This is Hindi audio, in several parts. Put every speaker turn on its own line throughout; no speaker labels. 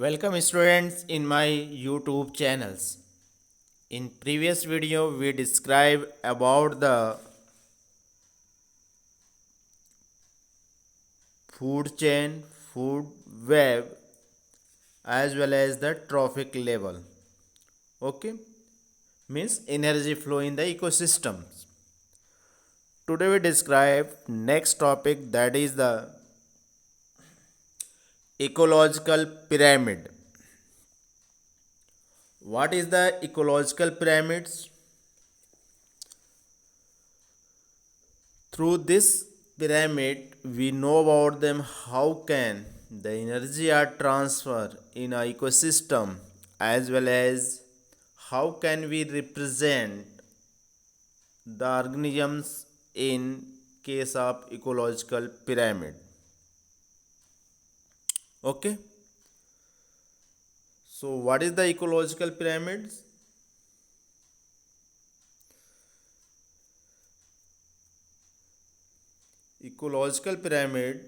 Welcome students in my YouTube channels. In previous video we described about the food chain, food web as well as the trophic level. Okay? Means energy flow in the ecosystems. Today we describe next topic, that is the ecological pyramid. What is the ecological pyramids? Through this pyramid, we know about them how can the energy are transferred in a ecosystem, as well as how can we represent the organisms in case of ecological pyramid. Okay. So what is the ecological pyramids? Ecological pyramid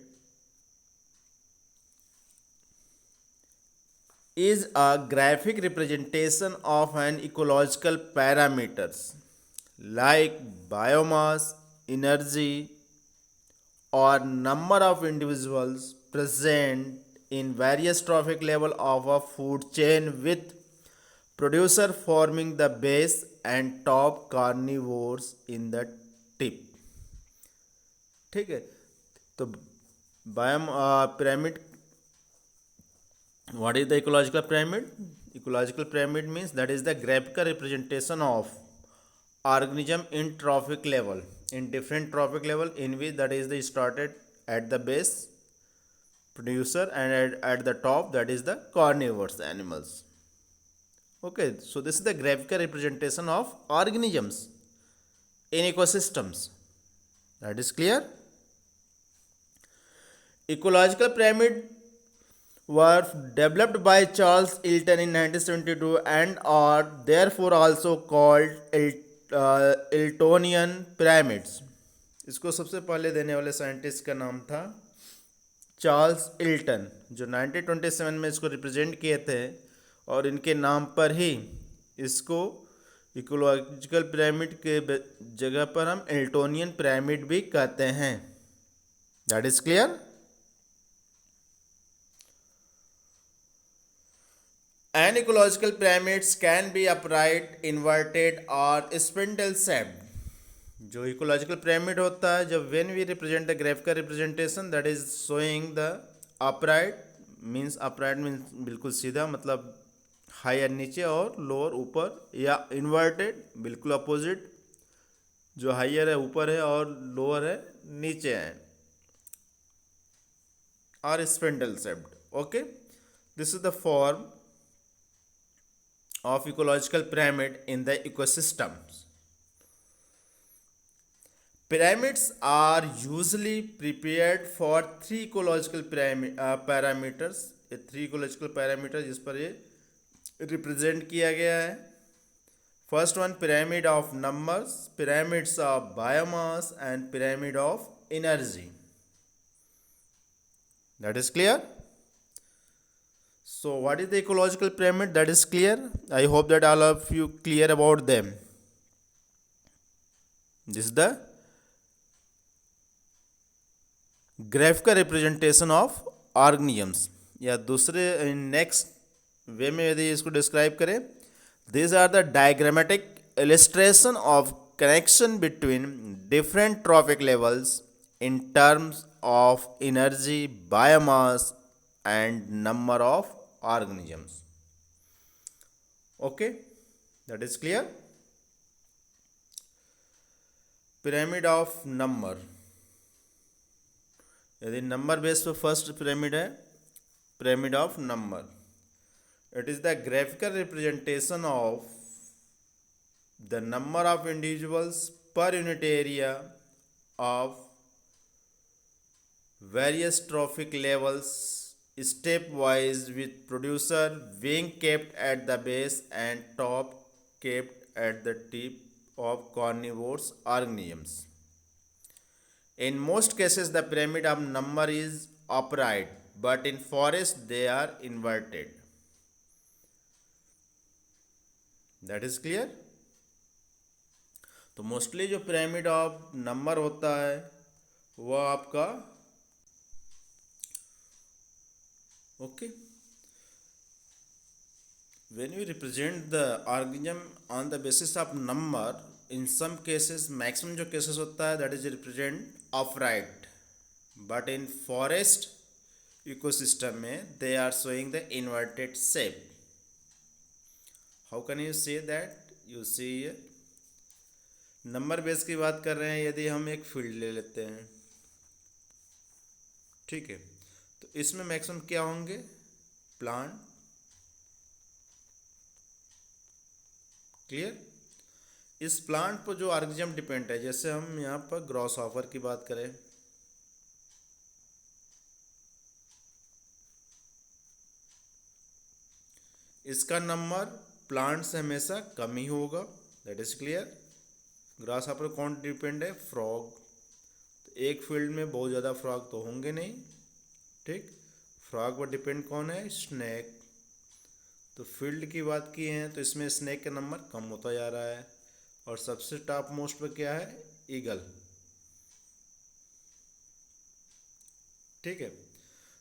is a graphic representation of an ecological parameters like biomass, energy, or number of individuals present in various trophic level of a food chain, with producer forming the base and top carnivores in the tip. ठीक है. तो biome pyramid. What is the ecological pyramid? Ecological pyramid means that is the graphical representation of organism in trophic level, in different trophic level, in which that is the started at the base producer and at the top that is the carnivores animals. Okay, so this is the graphical representation of organisms in ecosystems. That is clear. Ecological pyramid were developed by Charles Elton in 1972 and are therefore also called Eltonian pyramids. इसको सबसे पहले देने वाले साइंटिस्ट का नाम था चार्ल्स इल्टन, जो 1927 में इसको रिप्रेजेंट किए थे, और इनके नाम पर ही इसको इकोलॉजिकल पिरामिड के जगह पर हम एल्टोनियन पिरामिड भी कहते हैं. That is clear. An ecological pyramids can be upright, inverted or spindle shaped. जो इकोलॉजिकल पिरामिड होता है, जब when we represent the graphical representation that is showing the upright means बिल्कुल सीधा, मतलब हायर नीचे और लोअर ऊपर, या इन्वर्टेड बिल्कुल अपोजिट, जो हायर है ऊपर है और लोअर है नीचे है, और spindle shaped. Okay, this is the form of ecological pyramid in the ecosystems. Pyramids are usually prepared for three ecological parameters. ये थ्री इकोलॉजिकल पैरामीटर जिस पर ये रिप्रेजेंट किया गया है. First one, pyramid of numbers, pyramids of biomass and pyramid of energy. That is clear. So what is the ecological pyramid? That is clear. I hope that all of you clear about them. This is the graphical representation of organisms. या दूसरे नेक्स्ट वे में यदि इसको डिस्क्राइब करें, these are the diagrammatic illustration of connection between different trophic levels in terms of energy, biomass and number of organisms. Okay, that is clear. Pyramid of number, यदि नंबर बेस पर फर्स्ट पिरामिड है, pyramid of number, it is the graphical representation of the number of individuals per unit area of various trophic levels stepwise, with producer being kept at the base and top kept at the tip of carnivorous organisms. In most cases the pyramid of number is upright, but in forest they are inverted. That is clear. तो मोस्टली जो पिरामिड ऑफ नंबर होता है वो आपका okay when we represent the organism on the basis of number, in some cases maximum जो cases होता है that is represent upright, but in forest ecosystem में they are showing the inverted shape. How can you say that? You see here number base की बात कर रहे हैं, यदि हम एक फील्ड ले लेते हैं, ठीक है, तो इसमें मैक्सिमम क्या होंगे? प्लांट। क्लियर। इस प्लांट पर जो ऑर्गेनिज्म डिपेंड है, जैसे हम यहाँ पर ग्रॉस हॉपर की बात करें, इसका नंबर प्लांट से हमेशा कम ही होगा, that is clear. Grass hopper कौन डिपेंड है? फ्रॉग। तो एक फील्ड में बहुत ज़्यादा फ्रॉग तो होंगे नहीं, ठीक। फ्रॉग पर डिपेंड कौन है? स्नेक। तो फील्ड की बात की है तो इसमें स्नेक का नंबर कम होता जा रहा है, और सबसे टॉप मोस्ट पे क्या है? ईगल। ठीक है।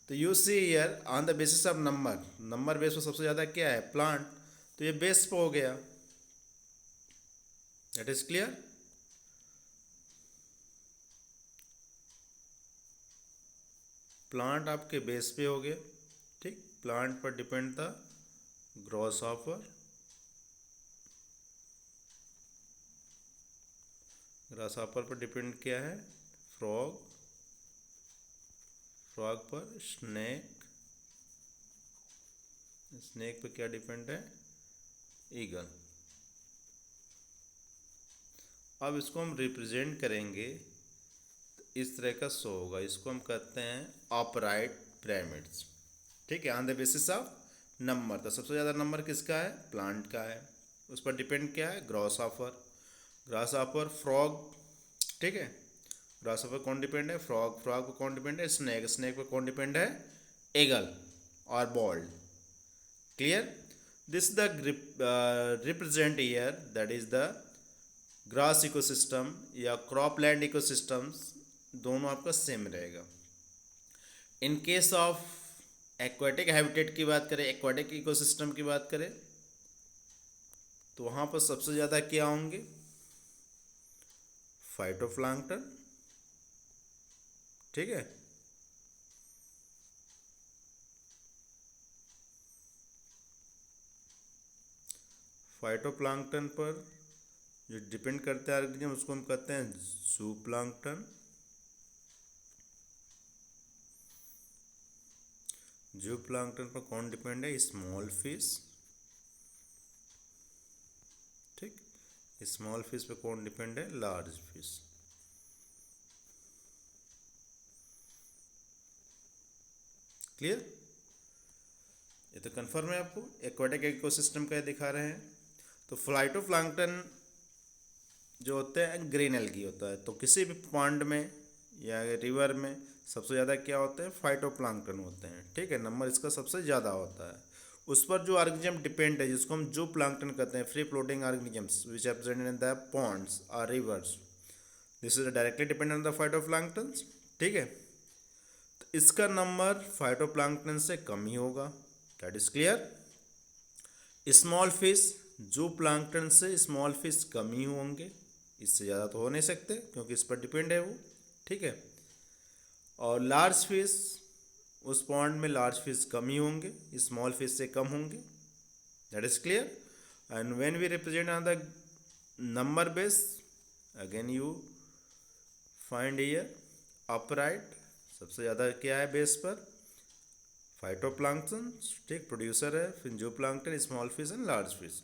तो you see here on the basis of number, number base पर सबसे ज़्यादा क्या है? प्लांट। तो ये बेस पे हो गया, दैट इज क्लियर। प्लांट आपके बेस पे हो गया, ठीक। प्लांट पर डिपेंड था ग्रॉस हॉपर, ग्रास हॉपर पर डिपेंड क्या है? फ्रॉग। फ्रॉग पर स्नेक, स्नेक पे क्या डिपेंड है? ईगल। अब इसको हम रिप्रेजेंट करेंगे तो इस तरह का शो होगा, इसको हम कहते हैं अपराइट पिरामिड्स, ठीक है, on the basis of number. तो सबसे ज़्यादा नंबर किसका है? प्लांट का है। उस पर डिपेंड क्या है? Gross hopper. Grass hopper, frog, ठीक है। ग्रास हॉपर कौन डिपेंड है? फ्रॉग। फ्रॉग पर कौन डिपेंड है? स्नेक। स्नेक पर कौन डिपेंड है? ईगल और bold. Clear. This the represent here that is the grass ecosystem या क्रॉपलैंड इकोसिस्टम्स, दोनों आपका सेम रहेगा। In case of aquatic habitat की बात करें, एक्वाटिक इकोसिस्टम की बात करें, तो वहाँ पर सबसे ज़्यादा क्या होंगे? फाइटोप्लैंक्टन, ठीक है। फाइटोप्लैंक्टन पर जो डिपेंड करता है ऑर्गेनिज्म उसको हम कहते हैं जूप्लैंक्टन। जूप्लैंक्टन पर कौन डिपेंड है? स्मॉल फिश, ठीक। स्मॉल फिश पे कौन डिपेंड है? Large fish. क्लियर। ये तो कंफर्म है आपको। एक्वाटिक इकोसिस्टम का दिखा रहे हैं। तो फाइटोप्लैंक्टन जो होते हैं ग्रीन एल्गी होता है, तो किसी भी पॉन्ड में या रिवर में सबसे ज़्यादा क्या होते हैं? फाइटोप्लैंक्टन होते हैं, ठीक है। नंबर इसका सबसे ज़्यादा होता है। उस पर जो ऑर्गेनिज्म डिपेंड है जिसको हम जू प्लैंक्टन कहते हैं, free floating organisms which are present in the ponds और rivers, this is directly dependent on the phytoplankton, ठीक है। तो इसका नंबर फाइटोप्लैंक्टन से कम ही होगा, that is clear. Small fish जू प्लैंक्टन से स्मॉल फिश कम ही होंगे, इससे ज़्यादा तो हो नहीं सकते क्योंकि इस पर डिपेंड है वो, ठीक है। और लार्ज फिश, उस पॉन्ड में लार्ज फिश कम ही होंगे, स्मॉल फिश से कम होंगे, that is clear. And when we represent on the number base, again you find here upright, सबसे ज़्यादा क्या है बेस पर? फाइटोप्लैंक्टन, ठीक, प्रोड्यूसर है, फिर जूप्लैंक्टन, small fish and large fish.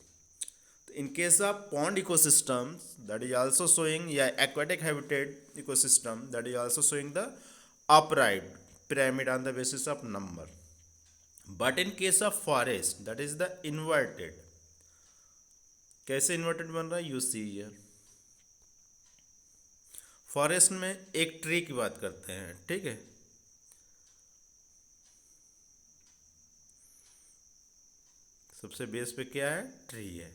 In case of pond ecosystems, that is also showing, yeah, aquatic habitat ecosystem, that is also showing the upright pyramid on the basis of number. But in case of forest, that is the inverted. कैसे inverted बन रहा है? You see here. फॉरेस्ट में एक ट्री की बात करते हैं, ठीक है। सबसे बेस पे क्या है? ट्री है।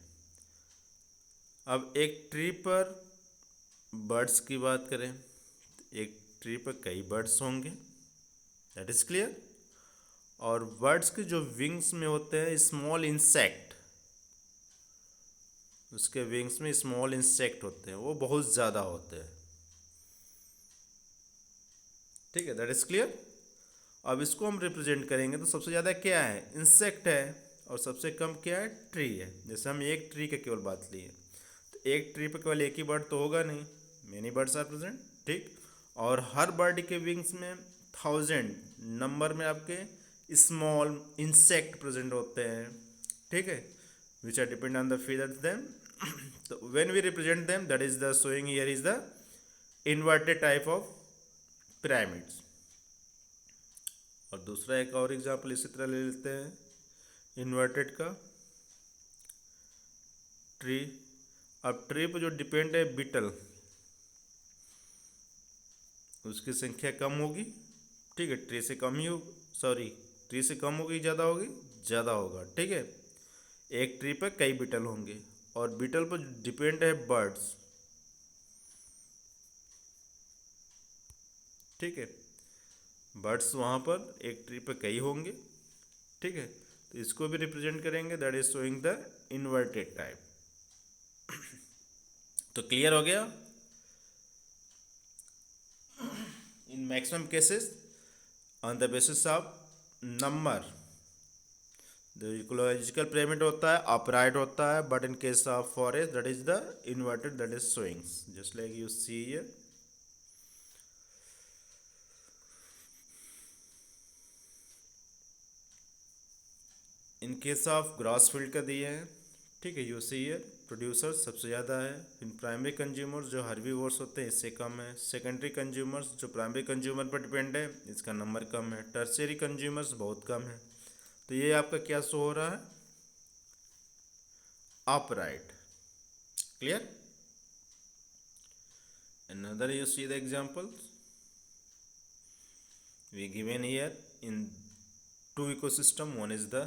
अब एक ट्री पर बर्ड्स की बात करें, एक ट्री पर कई बर्ड्स होंगे, दैट इज क्लियर। और बर्ड्स के जो विंग्स में होते हैं स्मॉल इंसेक्ट, उसके विंग्स में स्मॉल इंसेक्ट होते हैं, वो बहुत ज़्यादा होते हैं, ठीक है, दैट इज क्लियर। अब इसको हम रिप्रेजेंट करेंगे तो सबसे ज़्यादा क्या है, इंसेक्ट है, और सबसे कम क्या है, ट्री है। जैसे हम एक ट्री के केवल बात लिए, तो एक ट्री पे केवल एक ही बर्ड तो होगा नहीं, मेनी बर्ड्स आर प्रेजेंट, ठीक। और हर बर्ड के विंग्स में 1000 नंबर में आपके स्मॉल इंसेक्ट प्रेजेंट होते हैं, ठीक है, which are depend on the feathers them. तो when we represent them, that is the showing here is the inverted type of pyramids. और दूसरा एक और एग्जाम्पल इसी तरह ले लेते हैं इन्वर्टेड का, ट्री। अब ट्री पर जो डिपेंड है बीटल, उसकी संख्या कम होगी, ठीक है, ट्री से कम ही हो, सॉरी, ट्री से कम होगी, ज़्यादा होगी, ज़्यादा होगा, ठीक है। एक ट्री पर कई बीटल होंगे, और बीटल पर डिपेंड है बर्ड्स, ठीक है, बर्ड्स वहाँ पर एक ट्री पर कई होंगे, ठीक है। तो इसको भी रिप्रेजेंट करेंगे, that is showing the inverted type. तो क्लियर हो गया। In maximum cases on the basis of number the ecological pyramid होता है, अपराइट होता है, but in case of forest that is the inverted, that is showings, just like you see here. In case of gross field का दिए हैं, ठीक है, यू सी हियर प्रोड्यूसर्स सबसे ज़्यादा है, इन प्राइमरी कंज्यूमर्स जो हर्बीवोर्स होते हैं इससे कम है, सेकेंडरी कंज्यूमर्स जो प्राइमरी कंज्यूमर पर डिपेंड है इसका नंबर कम है, टर्शियरी कंज्यूमर्स बहुत कम है। तो ये आपका क्या शो हो रहा है, upright, clear. another you see the examples we given here in two ecosystem, one is the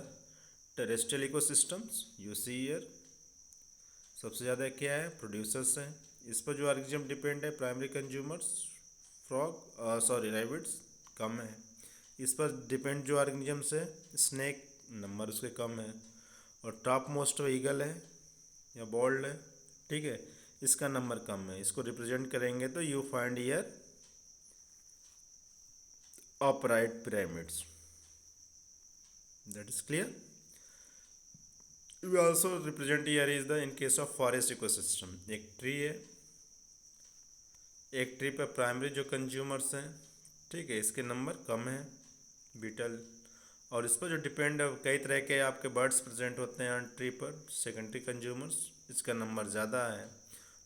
terrestrial ecosystems, you see here सबसे ज़्यादा क्या है, प्रोड्यूसर्स हैं, इस पर जो ऑर्गेनिज्म डिपेंड है primary consumers frog, sorry rabbits कम है, इस पर डिपेंड जो ऑर्गेनिजम्स है स्नेक, नंबर उसके कम है, और टॉप मोस्ट ईगल है या बॉल्ड है, ठीक है, इसका नंबर कम है। इसको रिप्रेजेंट करेंगे तो you find here upright pyramids, that is clear. We also represent here is the in case of forest ecosystem, एक ट्री है, एक ट्री पर प्राइमरी जो कंज्यूमर्स हैं, ठीक है, इसके नंबर कम है, बीटल, और इस पर जो डिपेंड है कई तरह के आपके बर्ड्स प्रेजेंट होते हैं ट्री पर, सेकेंडरी कंज्यूमर्स, इसका नंबर ज़्यादा है,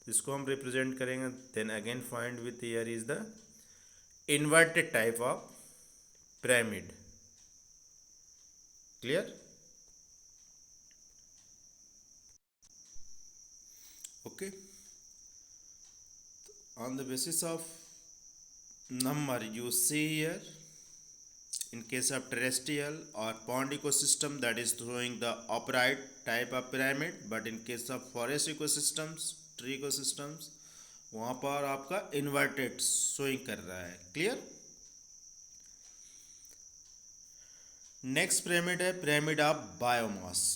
तो इसको हम रिप्रेजेंट करेंगे, then again find with here is the inverted type of pyramid, clear. Okay, on the basis of number you see here in case of terrestrial or pond ecosystem that is throwing the upright type of pyramid, but in case of forest ecosystems, tree ecosystems, वहाँ पर आपका inverted showing कर रहा है, क्लियर। नेक्स्ट पिरामिड है pyramid of biomass,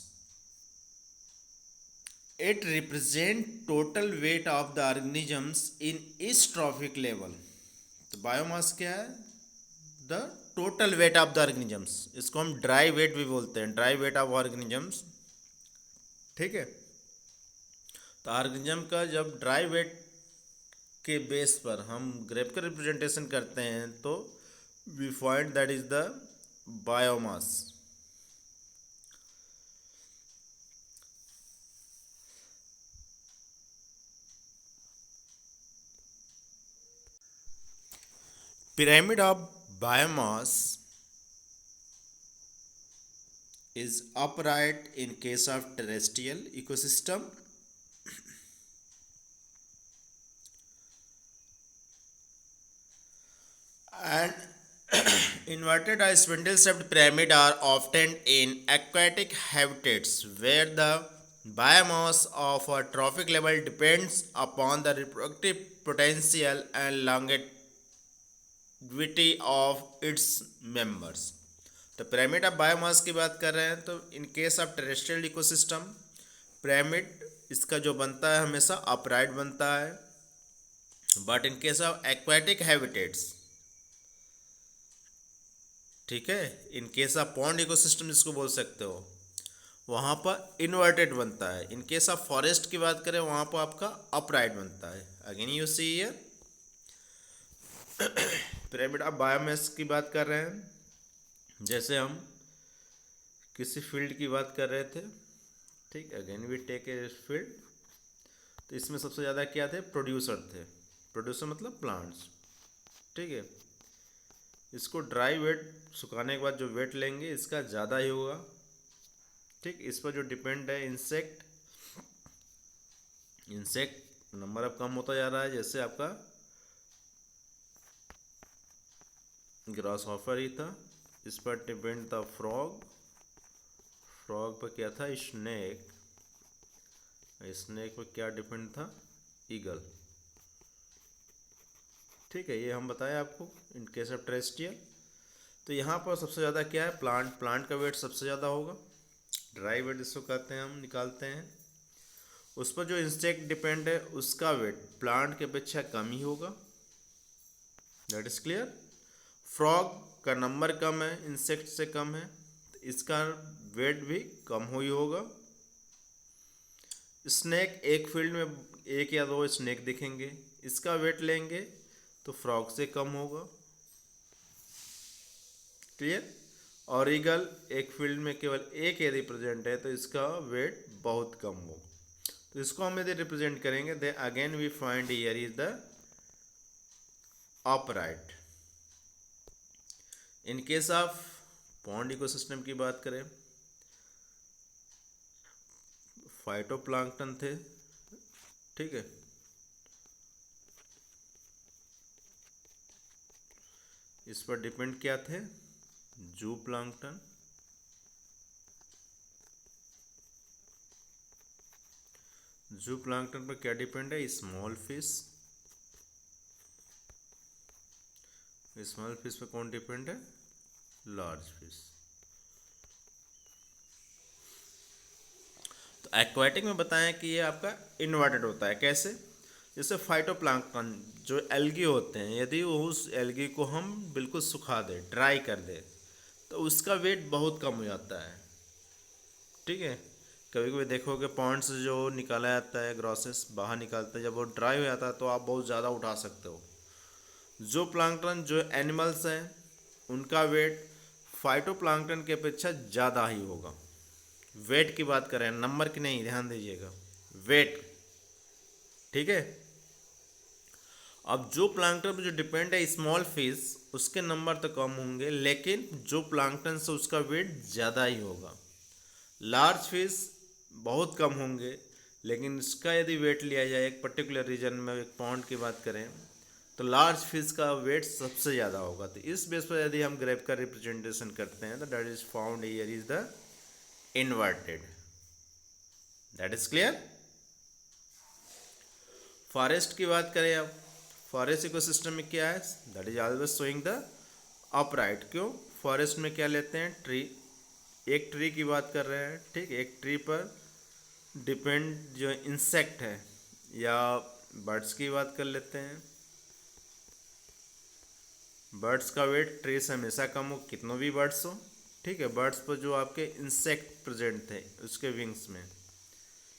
it represent total weight of the organisms in इस ट्रॉफिक लेवल। तो बायोमास क्या है, the total weight of the organisms, इसको हम ड्राई वेट भी बोलते हैं, ड्राई वेट ऑफ ऑर्गेनिजम्स, ठीक है। तो ऑर्गेनिज्म का जब ड्राई वेट के बेस पर हम ग्रेविकल रिप्रेजेंटेशन करते हैं तो we find that is the biomass. Pyramid of biomass is upright in case of terrestrial ecosystem and inverted or spindle shaped pyramid are often in aquatic habitats where the Biomass of a trophic level depends upon the reproductive potential and longevity of its members. तो पिरामिड ऑफ बायोमास की बात कर रहे हैं, तो इन case of terrestrial ecosystem pyramid इसका जो बनता है हमेशा अपराइट बनता है, but in case of aquatic habitats, ठीक है, इन केस ऑफ पॉन्ड इकोसिस्टम जिसको बोल सकते हो, वहाँ पर इन्वर्टेड बनता है। इन केस ऑफ फॉरेस्ट की बात करें वहाँ पर आपका अपराइट बनता है। Again you see here pyramid of biomass की बात कर रहे हैं, जैसे हम किसी फील्ड की बात कर रहे थे, ठीक। Again we take a field, तो इसमें सबसे ज़्यादा क्या थे, प्रोड्यूसर थे। प्रोड्यूसर मतलब प्लांट्स, ठीक है। इसको ड्राई वेट सुखाने के बाद जो वेट लेंगे इसका ज़्यादा ही होगा, ठीक। इस पर जो डिपेंड है इंसेक्ट नंबर अब कम होता जा रहा है। जैसे आपका ग्रास हॉपर ही था, इस पर डिपेंड था फ्रॉग पर क्या था, स्नेक पर क्या डिपेंड था, ईगल, ठीक है। ये हम बताएं आपको इन केस ऑफ टेरेस्ट्रियल। तो यहाँ पर सबसे ज़्यादा क्या है, प्लांट का वेट सबसे ज़्यादा होगा। ड्राई वेट जिसको कहते हैं हम निकालते हैं, उस पर जो इंसेक्ट डिपेंड है उसका वेट प्लांट के अपेक्षा कम ही होगा। That is clear. फ्रॉग का नंबर कम है, इंसेक्ट से कम है, तो इसका वेट भी कम ही होगा। स्नेक, एक फील्ड में एक या दो स्नेक दिखेंगे, इसका वेट लेंगे तो फ्रॉग से कम होगा। क्लियर। और ईगल, एक फील्ड में केवल एक यदि प्रेजेंट है तो इसका वेट बहुत कम होगा। तो इसको हम यदि रिप्रेजेंट करेंगे, they again we find here is the upright. In case of pond ecosystem की बात करें, फाइटोप्लैंक्टन थे, ठीक है। इस पर डिपेंड क्या थे, जूप्लैंक्टन, जूप्लैंक्टन पर क्या डिपेंड है, स्मॉल फिश पे कौन डिपेंड है, लार्ज फिश। तो एक्वाटिक में बताएं कि ये आपका इन्वर्टेड होता है। कैसे, जैसे फाइटोप्लैंक्टन जो एल्गी होते हैं, यदि उस एल्गी को हम बिल्कुल सुखा दें, ड्राई कर दें, तो उसका वेट बहुत कम हो जाता है, ठीक है। कभी कभी देखोगे पॉन्ड से जो निकाला जाता है ग्रॉसेस बाहर निकालते हैं, जब वो ड्राई हो जाता है तो आप बहुत ज़्यादा उठा सकते हो। जो प्लांक्टन जो एनिमल्स हैं उनका वेट फाइटोप्लैंक्टन की अपेक्षा ज़्यादा ही होगा। वेट की बात करें, नंबर की नहीं, ध्यान दीजिएगा, वेट, ठीक है। अब जो प्लांक्टन पर जो डिपेंड है स्मॉल फिश, उसके नंबर तो कम होंगे, लेकिन जो प्लांक्टन से उसका वेट ज़्यादा ही होगा। लार्ज फिश बहुत कम होंगे, लेकिन इसका यदि वेट लिया जाए एक पर्टिकुलर रीजन में, एक पॉन्ड की बात करें, तो लार्ज फिश का वेट सबसे ज़्यादा होगा। तो इस बेस पर यदि हम ग्रेफ का रिप्रेजेंटेशन करते हैं तो that is found here is the inverted. That is clear. Forest की बात करें अब, फॉरेस्ट इकोसिस्टम में क्या है, that is always showing the upright. क्यों, फॉरेस्ट में क्या लेते हैं, ट्री, एक ट्री की बात कर रहे हैं, ठीक। एक ट्री पर डिपेंड जो इंसेक्ट है या बर्ड्स की बात कर लेते हैं, बर्ड्स का वेट ट्री से हमेशा कम हो, कितनों भी बर्ड्स हो, ठीक है। बर्ड्स पर जो आपके इंसेक्ट प्रेजेंट थे उसके विंग्स में,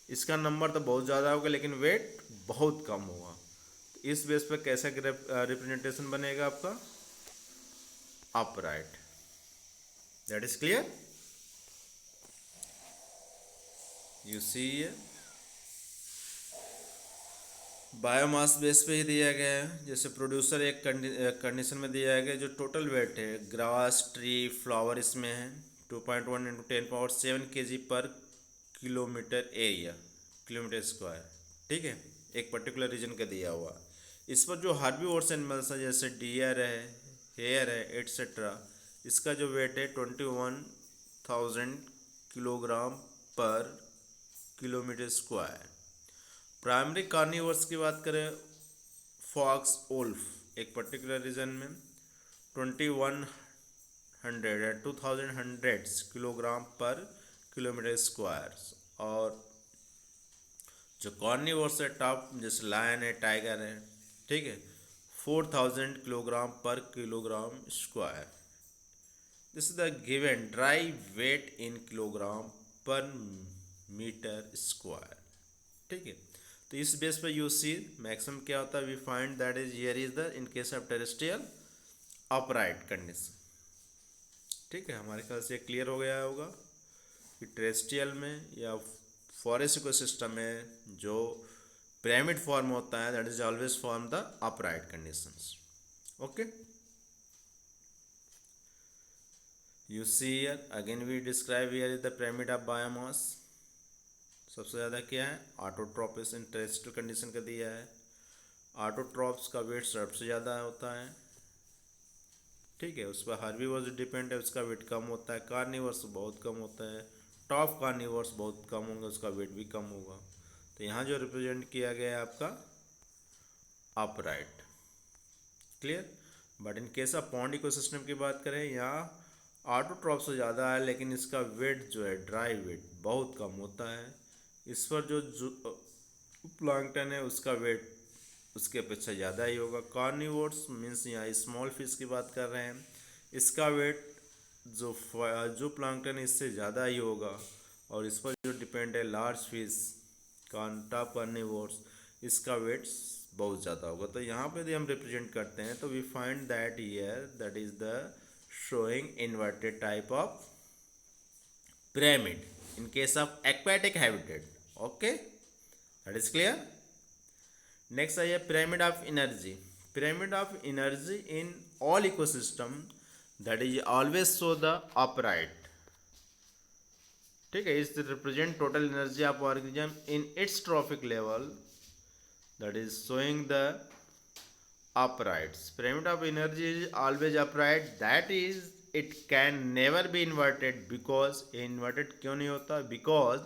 इसका नंबर तो बहुत ज़्यादा होगा लेकिन वेट बहुत कम होगा। तो इस बेस पर कैसा रिप्रेजेंटेशन बनेगा आपका, upright. That is clear. You see biomass base पे ही दिया गया है। जैसे प्रोड्यूसर एक कंडीशन में दिया गया, जो टोटल वेट है ग्रास, ट्री, फ्लावर इसमें है 2.1 इंटू 10 पावर 7 kg पर किलोमीटर एरिया, किलोमीटर स्क्वायर, ठीक है। एक पर्टिकुलर रीजन का दिया हुआ। इस पर जो हार्बीवोर्स एनिमल्स है जैसे डियर है, हेयर है, एट्सेट्रा, इसका जो वेट है 21,000 किलोग्राम पर किलोमीटर स्क्वायर। प्राइमरी कार्निवर्स की बात करें, फॉक्स, वुल्फ एक पर्टिकुलर रीजन में 2100 या 2100 किलोग्राम पर किलोमीटर स्क्वायर, और जो कार्निवर्स है टॉप जैसे लायन है, टाइगर है, ठीक है, 4000 kilogram per kilogram square. This is the given dry weight in kilogram per metre square, ठीक है। तो इस बेस पर यू सी मैक्सिमम क्या होता है, we find that is here is the in case of terrestrial upright condition, ठीक है। हमारे ख्याल से क्लियर हो गया होगा कि टेरेस्ट्रियल में या फॉरेस्ट इकोसिस्टम में जो पिरामिड फॉर्म होता है that is always form the upright conditions, okay. You see here again we describe here is the pyramid of biomass. सबसे ज़्यादा क्या है, ऑटोट्रॉपिस इन टेरेस्ट्रियल कंडीशन का दिया है। ऑटोट्रॉप्स का वेट सबसे ज़्यादा होता है, ठीक है। उस पर हर्बीवर्स डिपेंड है, उसका वेट कम होता है। कार्निवर्स बहुत कम होता है, टॉप कार्निवर्स बहुत कम होंगे, उसका वेट भी कम होगा। तो यहाँ जो रिप्रेजेंट किया गया है आपका upright, clear. But in case of pond ecosystem की बात करें, यहाँ ऑटोट्रॉप से ज़्यादा है लेकिन इसका वेट जो है ड्राई वेट बहुत कम होता है। इस पर जो प्लांक्टन है उसका वेट उसके अपेक्षा ज़्यादा ही होगा। कार्निवोर्स मीन्स यहाँ स्मॉल फिश की बात कर रहे हैं, इसका वेट जो प्लांक्टन है इससे ज़्यादा ही होगा। और इस पर जो डिपेंड है लार्ज फिश, टॉप कार्निवोर्स, इसका वेट बहुत ज़्यादा होगा। तो यहाँ पे यदि हम रिप्रेजेंट करते हैं तो we find that here that is the showing inverted type of pyramid in case of aquatic habitat, okay, that is clear. Next I have pyramid of energy. Pyramid of energy in all ecosystem that is always show the upright, ठीक है। इस represent total energy of organism in its trophic level, that is showing the upright. Pyramid of energy is always upright, that is it can never be inverted, because inverted क्यों नहीं होता, because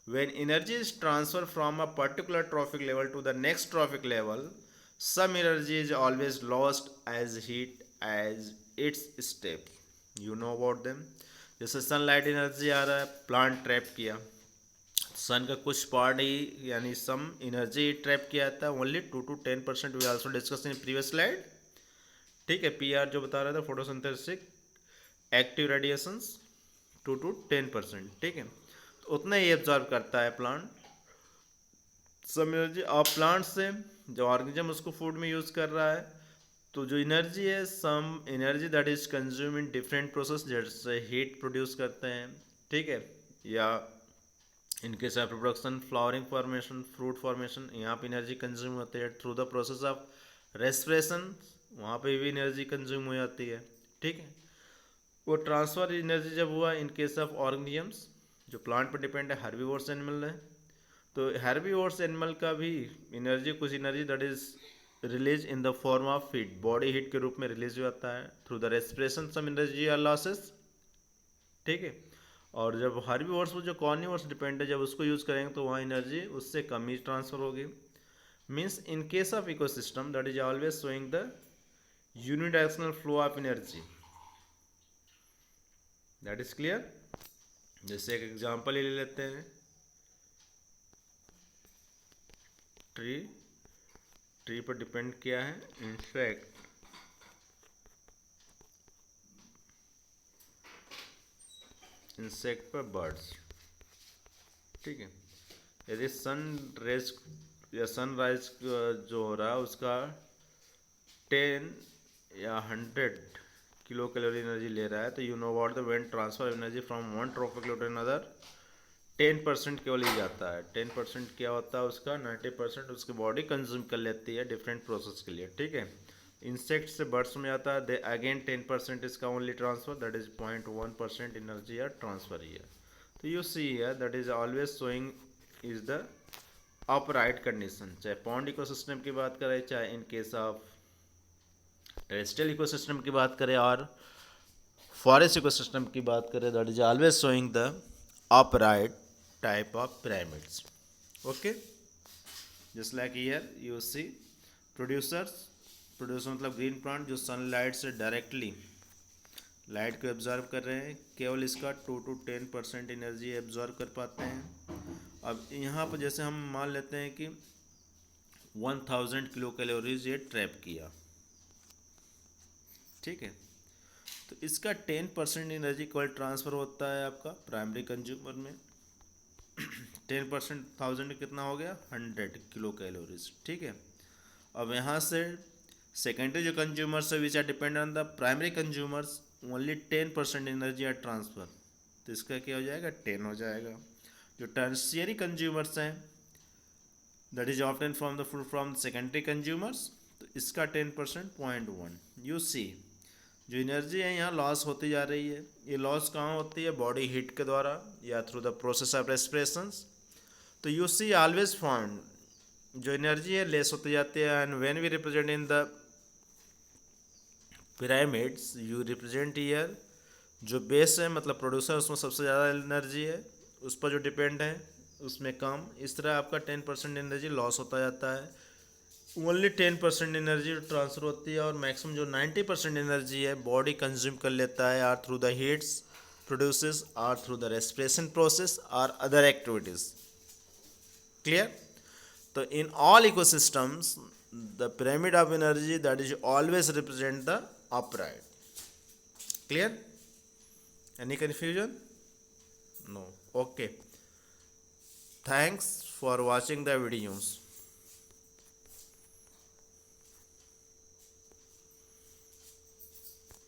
when energy is transferred from a particular trophic level to the next trophic level, some energy is always lost as heat as its step. You know about them. जैसे सनलाइट एनर्जी आ रहा है, प्लांट ट्रैप किया, सन का कुछ पार्ट ही यानी सम एनर्जी ट्रैप किया जाता है, only 2 to 10%, we also discuss in previous slide, ठीक है। पीआर जो बता रहा था फोटोसिंथेसिस एक्टिव रेडिएशंस 2 to 10%, ठीक है। तो उतना ही एब्जॉर्व करता है प्लांट सम एनर्जी। और प्लांट से जो ऑर्गेनिज्म उसको फूड में यूज़ कर रहा है, तो जो एनर्जी है some energy that is consume in different process, जैसे हीट प्रोड्यूस करते हैं, ठीक है, या in case of reproduction, flowering formation, fruit formation, यहाँ पे एनर्जी कंज्यूम होती है। Through the process of respiration, वहाँ पे भी एनर्जी कंज्यूम हो जाती है, ठीक है। वो ट्रांसफर एनर्जी जब हुआ इन केस ऑफ ऑर्गेनिजम्स जो प्लांट पर डिपेंड है, हर्बीवोर्स एनिमल है, तो हर्बीवोर्स एनिमल का भी एनर्जी कुछ energy that is release in the form of heat, body heat के रूप में रिलीज हो जाता है through the respiration, some energy are losses, ठीक है। और जब हर्बीवोर्स पर जो कार्निवोर्स डिपेंड है, जब उसको यूज़ करेंगे तो वहाँ एनर्जी उससे कम ही ट्रांसफर होगी। Means in case of ecosystem that is always showing the unidirectional flow of energy, that is clear. जैसे एक एग्जांपल ही ले लेते हैं, ट्री पर डिपेंड किया है इंसेक्ट, इंसेक्ट पर बर्ड्स, ठीक है। यदि सन रेज या सनराइज जो हो रहा है उसका 10 या 100 किलो कैलोरी एनर्जी ले रहा है, तो you know about the when transfer energy from one trophic to another 10% केवल ही जाता है। 10% क्या होता है उसका, 90% उसकी बॉडी कंज्यूम कर लेती है डिफरेंट प्रोसेस के लिए, ठीक है। इंसेक्ट से बर्ड्स में आता है, दे अगेन 10% इसका only transfer, that is 0.1% energy या ट्रांसफर हियर। तो you see here that is always showing is the upright condition, चाहे पॉन्ड इकोसिस्टम की बात करें, चाहे इन केस ऑफ टेरेस्ट्रियल इकोसिस्टम की बात करें और फॉरेस्ट इकोसिस्टम की बात करें, that is always showing the upright type of pyramids. Okay, just like here you see producers. Producer मतलब ग्रीन प्लांट जो सनलाइट से डायरेक्टली लाइट को एब्जॉर्व कर रहे हैं, केवल इसका 2 to 10% एनर्जी एब्जॉर्व कर पाते हैं। अब यहाँ पर जैसे हम मान लेते हैं कि 1000 किलो कैलोरीज ये ट्रैप किया, ठीक है, तो इसका 10% एनर्जी केवल ट्रांसफ़र होता है आपका प्राइमरी कंज्यूमर में। 10% 1000 में कितना हो गया, 100 किलो कैलोरीज, ठीक है। अब यहाँ से सेकेंडरी जो कंज्यूमर्स है which are depend on the primary consumers, only 10% energy are transfer, तो इसका क्या हो जाएगा, 10 हो जाएगा। जो टर्शियरी कंज्यूमर्स हैं that is often from secondary consumers, तो इसका 10% 0.1। यू सी जो एनर्जी है यहाँ लॉस होती जा रही है, ये लॉस कहाँ होती है, बॉडी हीट के द्वारा या through the process of respirations. तो यू सी ऑलवेज फाउंड जो एनर्जी है लेस होती जाती है, and when we represent in the pyramids you represent here जो बेस है मतलब प्रोड्यूसर उसमें सबसे ज़्यादा एनर्जी है, उस पर जो डिपेंड है उसमें कम, इस तरह आपका 10% एनर्जी लॉस होता जाता है। ओनली 10% एनर्जी ट्रांसफ़र होती है और मैक्सिमम जो 90% एनर्जी है बॉडी कंज्यूम कर लेता है, or through the heats produces, or through the respiration process, or other activities. Clear? तो in all ecosystems the pyramid of energy that is always represent the upright. Clear? Any confusion? No. Okay. Thanks for watching the videos.